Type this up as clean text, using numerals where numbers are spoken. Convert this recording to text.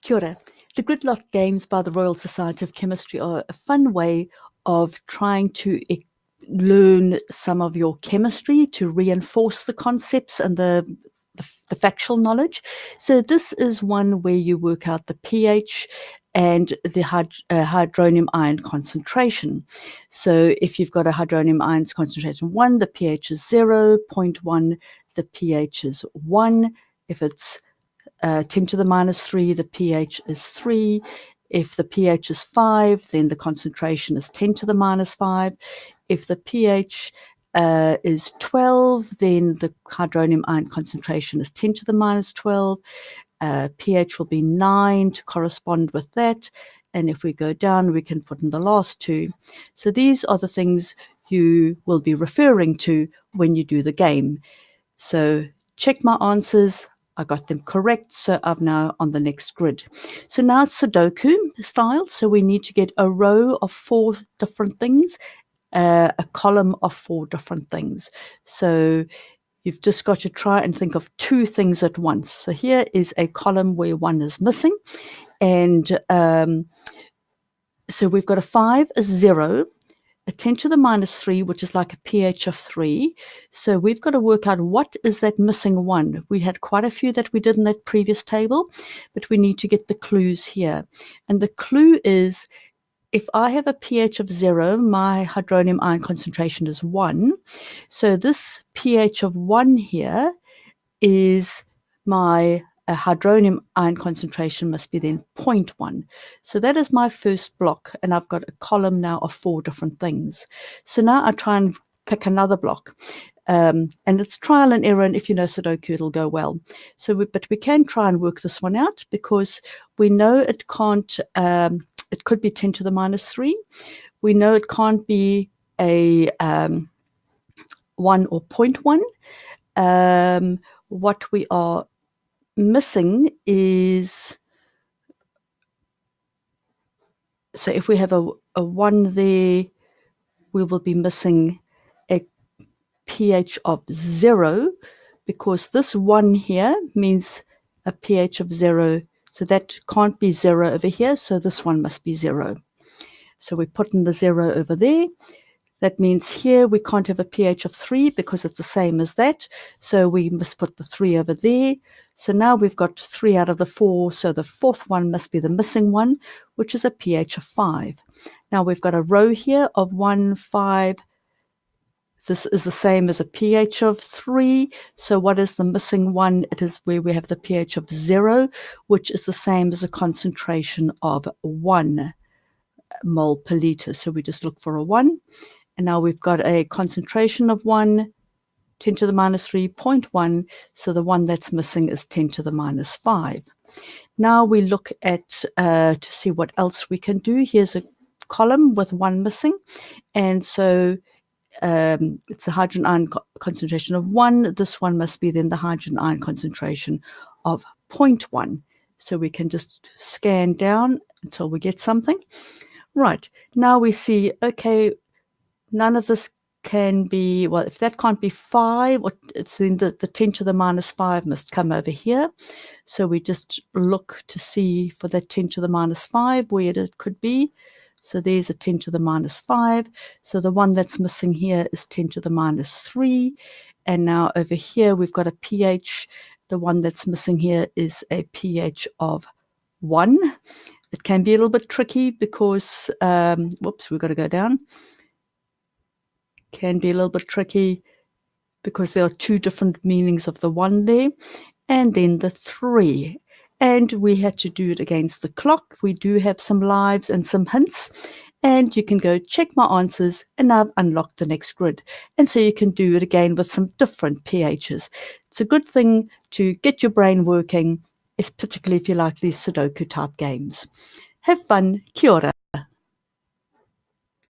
Kia ora. The Gridlock games by the Royal Society of Chemistry are a fun way of trying to learn some of your chemistry to reinforce the concepts and the factual knowledge. So this is one where you work out the pH and the hydronium ion concentration. So if you've got a hydronium ions concentration 1, the pH is 0.1, the pH is 1. If it's 10 to the minus 3, the pH is 3. If the pH is 5, then the concentration is 10 to the minus 5. If the pH is 12, then the hydronium ion concentration is 10 to the minus 12. pH will be 9 to correspond with that. And if we go down, we can put in the last two. So these are the things you will be referring to when you do the game. So check my answers. I got them correct, so I'm now on the next grid. So now it's Sudoku style. So we need to get a row of 4 different things, a column of 4 different things. So you've just got to try and think of 2 things at once. So here is a column where 1 is missing. And so we've got a 5 is 0. A 10 to the minus 3, which is like a pH of 3. So we've got to work out what is that missing 1. We had quite a few that we did in that previous table, but we need to get the clues here. And the clue is, if I have a pH of 0, my hydronium ion concentration is 1. So this pH of 1 here is my hydronium ion concentration must be then 0.1. So that is my first block, and I've got a column now of 4 different things. So now I try and pick another block. And it's trial and error, and if you know Sudoku, it'll go well. So, but we can try and work this one out, because we know it can't, it could be 10 to the minus 3. We know it can't be a 1 or 0.1. What we are missing is, so if we have a 1 there, we will be missing a pH of 0, because this 1 here means a pH of 0. So that can't be 0 over here. So this one must be 0. So we put in the 0 over there. That means here we can't have a pH of 3 because it's the same as that. So we must put the 3 over there. So now we've got 3 out of the 4. So the 4th one must be the missing one, which is a pH of 5. Now we've got a row here of 1, 5. This is the same as a pH of 3. So what is the missing one? It is where we have the pH of 0, which is the same as a concentration of 1 mole per liter. So we just look for a 1. And now we've got a concentration of 1, 10 to the minus 3, 0.1. So the one that's missing is 10 to the minus 5. Now we look at to see what else we can do. Here's a column with 1 missing. And so it's a hydrogen ion concentration of 1. This one must be then the hydrogen ion concentration of 0.1. So we can just scan down until we get something. Right, now we see, okay, none of this can be, well, if that can't be 5, it's then the 10 to the minus 5 must come over here. So we just look to see for that 10 to the minus 5 where it could be. So there's a 10 to the minus 5. So the one that's missing here is 10 to the minus 3. And now over here we've got a pH. The one that's missing here is a pH of 1. It can be a little bit tricky because, whoops, we've got to go down. Can be a little bit tricky because there are 2 different meanings of the 1 there, and then the 3. And we had to do it against the clock. We do have some lives and some hints, and you can go check my answers, and I've unlocked the next grid. And so you can do it again with some different pHs. It's a good thing to get your brain working, particularly if you like these Sudoku type games. Have fun. Kia ora.